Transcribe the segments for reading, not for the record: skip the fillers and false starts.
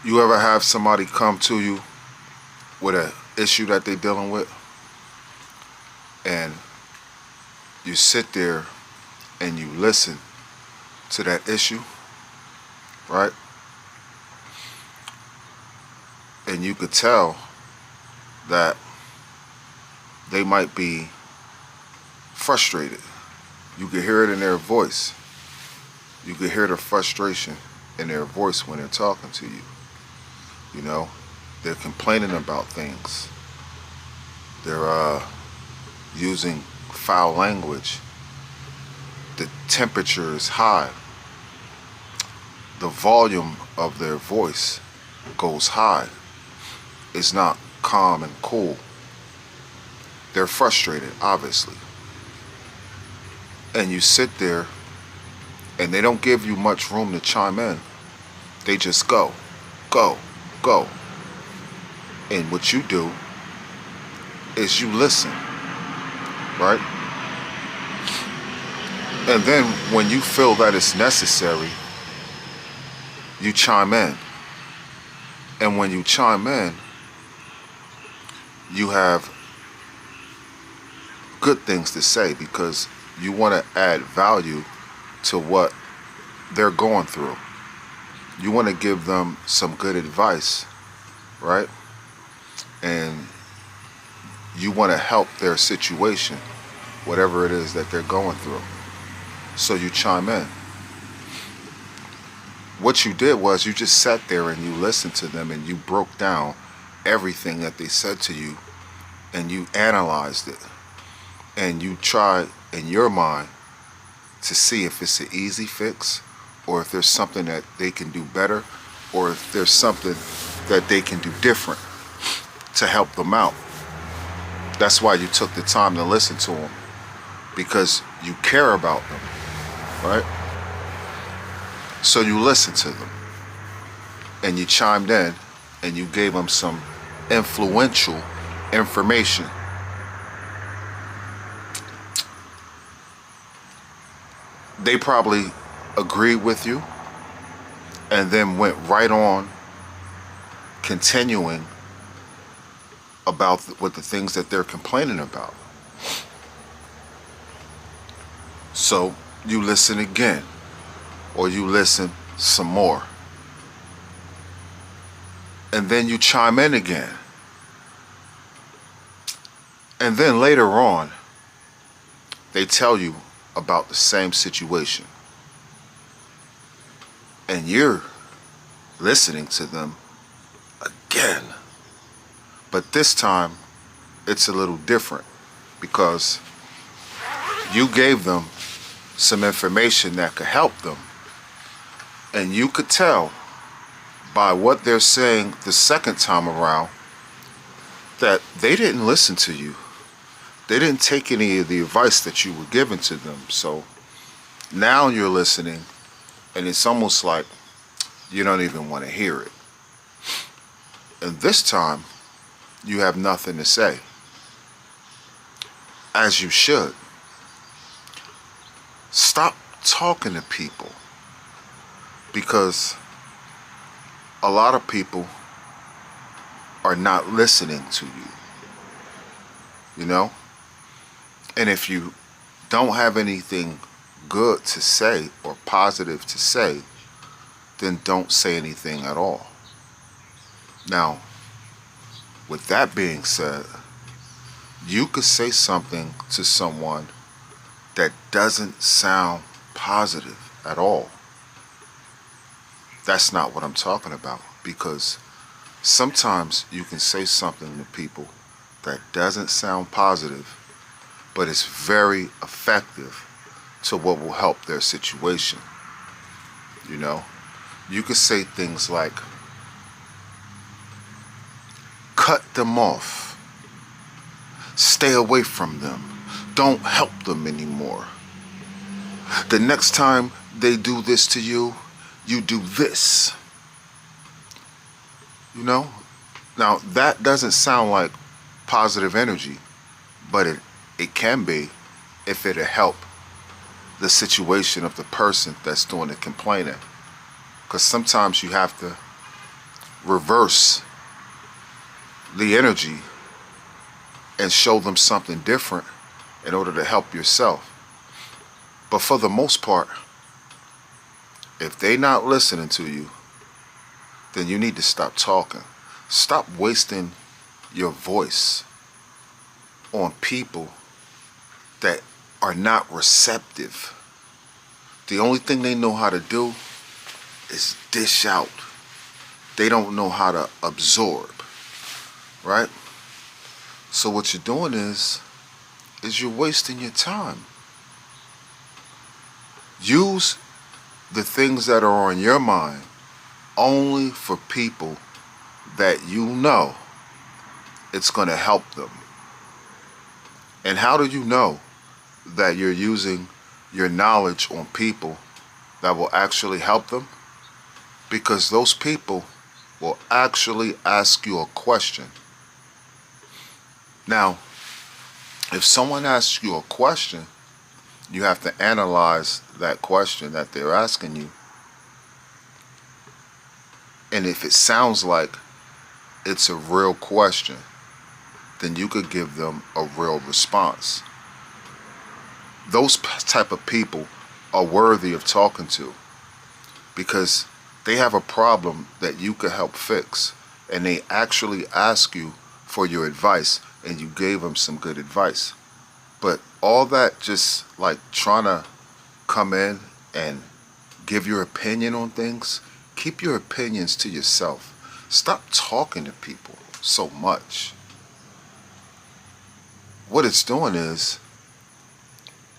You ever have somebody come to you with an issue that they're dealing with, and you sit there and you listen to that issue, right? And you could tell that they might be frustrated. You could hear it in their voice. You could hear the frustration in their voice when they're talking to you. You know, they're complaining about things. They're using foul language. The temperature is high. The volume of their voice goes high. It's not calm and cool. They're frustrated, obviously. And you sit there and they don't give you much room to chime in. They just go, go, go. And what you do is you listen, right? And then when you feel that it's necessary, you chime in. And when you chime in, you have good things to say because you want to add value to what they're going through. You want to give them some good advice, right? And you want to help their situation, whatever it is that they're going through. So you chime in. What you did was you just sat there and you listened to them and you broke down everything that they said to you and you analyzed it. And you try in your mind to see if it's an easy fix or if there's something that they can do better or if there's something that they can do different to help them out. That's why you took the time to listen to them, because you care about them, right? So you listened to them and you chimed in and you gave them some influential information. They probably agreed with you and then went right on continuing about what the things that they're complaining about. So you listen again, or you listen some more. And then you chime in again. And then later on, they tell you about the same situation. And you're listening to them again. But this time, it's a little different because you gave them some information that could help them. And you could tell by what they're saying the second time around that they didn't listen to you. They didn't take any of the advice that you were giving to them. So now you're listening and it's almost like you don't even want to hear it. And this time, you have nothing to say. As you should. Stop talking to people, because a lot of people are not listening to you. You know? And if you don't have anything good to say or positive to say, then don't say anything at all. Now, with that being said, you could say something to someone that doesn't sound positive at all. That's not what I'm talking about, because sometimes you can say something to people that doesn't sound positive, but it's very effective to what will help their situation. You know, you could say things like, cut them off. Stay away from them. Don't help them anymore. The next time they do this to you, you do this. You know? Now, that doesn't sound like positive energy, but it can be if it'll help the situation of the person that's doing the complaining. Because sometimes you have to reverse the energy and show them something different in order to help yourself. But for the most part, if they not listening to you, then you need to stop talking. Stop wasting your voice on people that are not receptive. The only thing they know how to do is dish out. They don't know how to absorb, right? So what you're doing is you're wasting your time. Use the things that are on your mind only for people that you know it's going to help them. And how do you know that you're using your knowledge on people that will actually help them? Because those people will actually ask you a question. Now, if someone asks you a question, you have to analyze that question that they're asking you. And if it sounds like it's a real question, then you could give them a real response. Those type of people are worthy of talking to because they have a problem that you could help fix, and they actually ask you for your advice, and you gave them some good advice. But all that just like trying to come in and give your opinion on things, keep your opinions to yourself. Stop talking to people so much. What it's doing is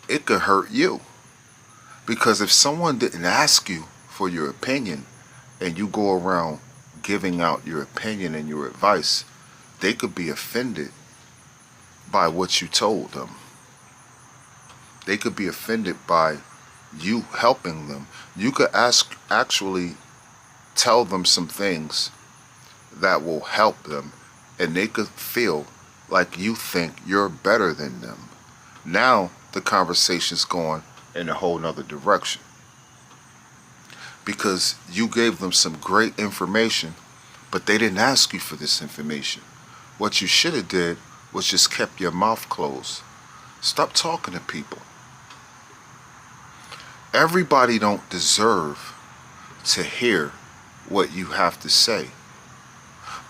it could hurt you. Because if someone didn't ask you for your opinion and you go around giving out your opinion and your advice, they could be offended by what you told them. They could be offended by you helping them. You could actually tell them some things that will help them, and they could feel like you think you're better than them. Now the conversation's going in a whole nother direction because you gave them some great information, but they didn't ask you for this information. What you should have did was just kept your mouth closed. Stop talking to people. Everybody don't deserve to hear what you have to say.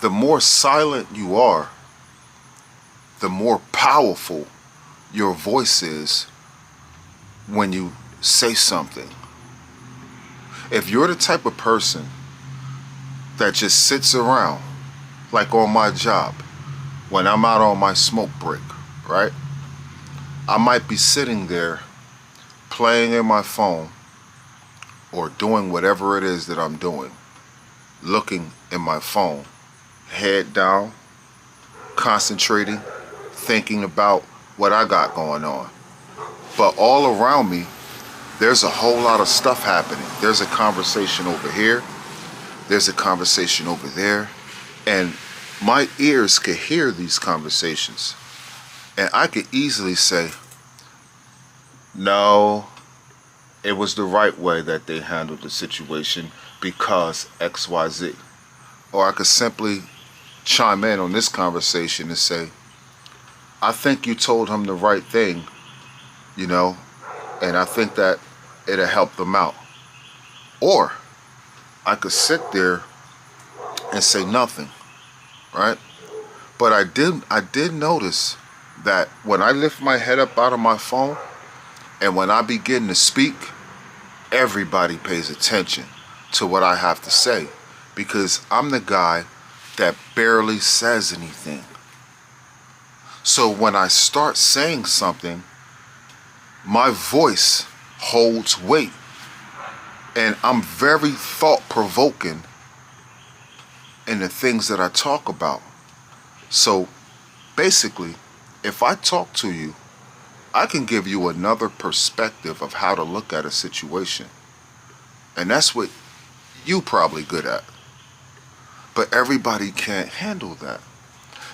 The more silent you are, the more powerful your voice is when you say something. If you're the type of person that just sits around, like on my job, when I'm out on my smoke break, right? I might be sitting there playing in my phone or doing whatever it is that I'm doing, looking in my phone, head down, concentrating, thinking about what I got going on. But all around me, there's a whole lot of stuff happening. There's a conversation over here. There's a conversation over there. And my ears could hear these conversations. And I could easily say, no, it was the right way that they handled the situation because XYZ. Or I could simply chime in on this conversation and say, I think you told him the right thing, you know, and I think that it'll help them out. Or I could sit there and say nothing, right? But I did notice that when I lift my head up out of my phone and when I begin to speak, everybody pays attention to what I have to say because I'm the guy that barely says anything. So when I start saying something, my voice holds weight and I'm very thought-provoking in the things that I talk about. So basically, if I talk to you, I can give you another perspective of how to look at a situation. And that's what you probably good at. But everybody can't handle that.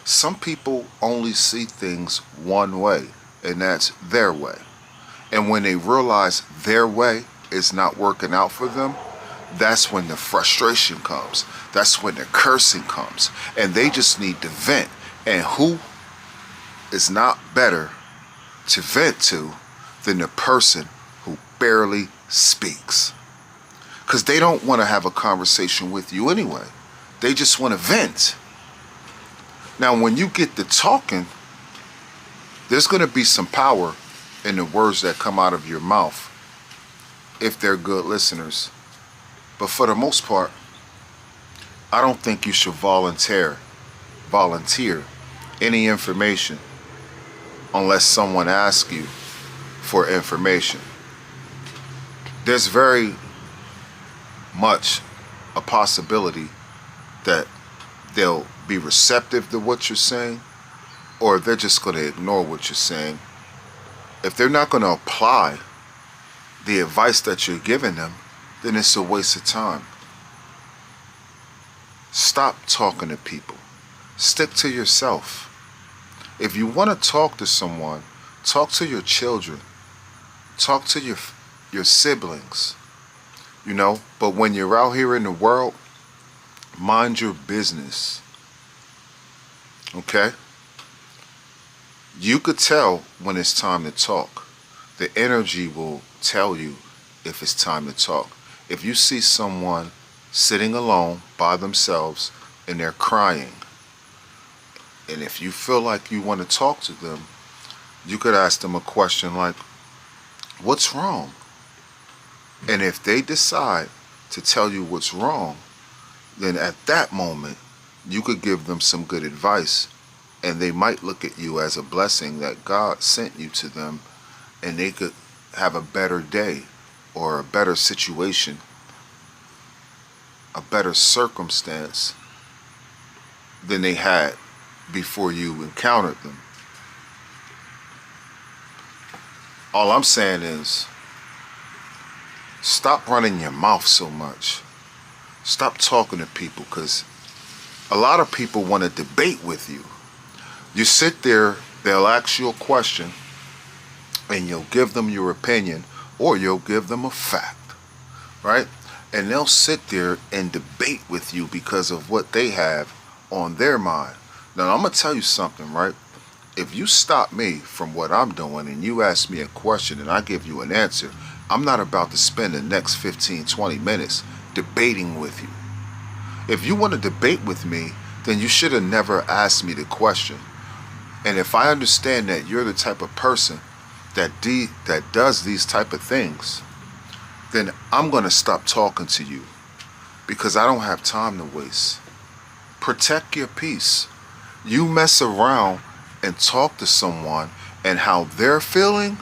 Some people only see things one way, and that's their way. And when they realize their way is not working out for them, that's when the frustration comes. That's when the cursing comes. And they just need to vent. And who is not better to vent to than the person who barely speaks? Because they don't want to have a conversation with you anyway. They just want to vent. Now, when you get to talking, there's going to be some power in the words that come out of your mouth if they're good listeners. But for the most part, I don't think you should volunteer any information unless someone asks you for information. There's very much a possibility that they'll be receptive to what you're saying, or they're just going to ignore what you're saying. If they're not going to apply the advice that you're giving them, then it's a waste of time. Stop talking to people. Stick to yourself. If you want to talk to someone, talk to your children. Talk to your siblings. But when you're out here in the world, mind your business. Okay? You could tell when it's time to talk. The energy will tell you if it's time to talk. If you see someone sitting alone by themselves and they're crying, and if you feel like you want to talk to them, you could ask them a question like, what's wrong? And if they decide to tell you what's wrong, then at that moment, you could give them some good advice, and they might look at you as a blessing that God sent you to them, and they could have a better day or a better situation, a better circumstance than they had before you encountered them. All I'm saying is, stop running your mouth so much. Stop talking to people, because a lot of people want to debate with you. You sit there, they'll ask you a question, and you'll give them your opinion, or you'll give them a fact, right? And they'll sit there and debate with you because of what they have on their mind. Now, I'm going to tell you something, right? If you stop me from what I'm doing and you ask me a question and I give you an answer, I'm not about to spend the next 15, 20 minutes debating with you. If you want to debate with me, then you should have never asked me the question. And if I understand that you're the type of person that does these type of things, then I'm going to stop talking to you, because I don't have time to waste. Protect your peace. You mess around and talk to someone, and how they're feeling,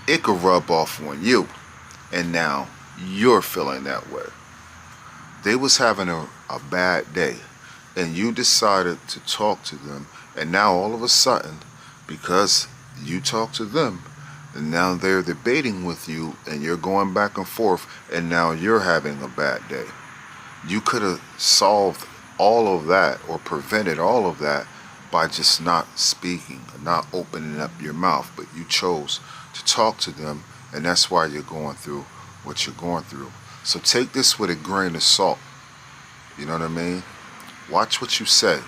it could rub off on you, and now you're feeling that way. They was having a bad day, and you decided to talk to them, and now all of a sudden, because you talk to them, and now they're debating with you, and you're going back and forth, and now you're having a bad day. You could have solved all of that or prevented all of that by just not speaking, not opening up your mouth, but you chose to talk to them, and that's why you're going through what you're going through. So take this with a grain of salt. You know what I mean? Watch what you say.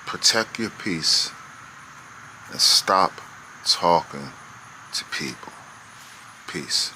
Protect your peace, and stop talking to people. Peace.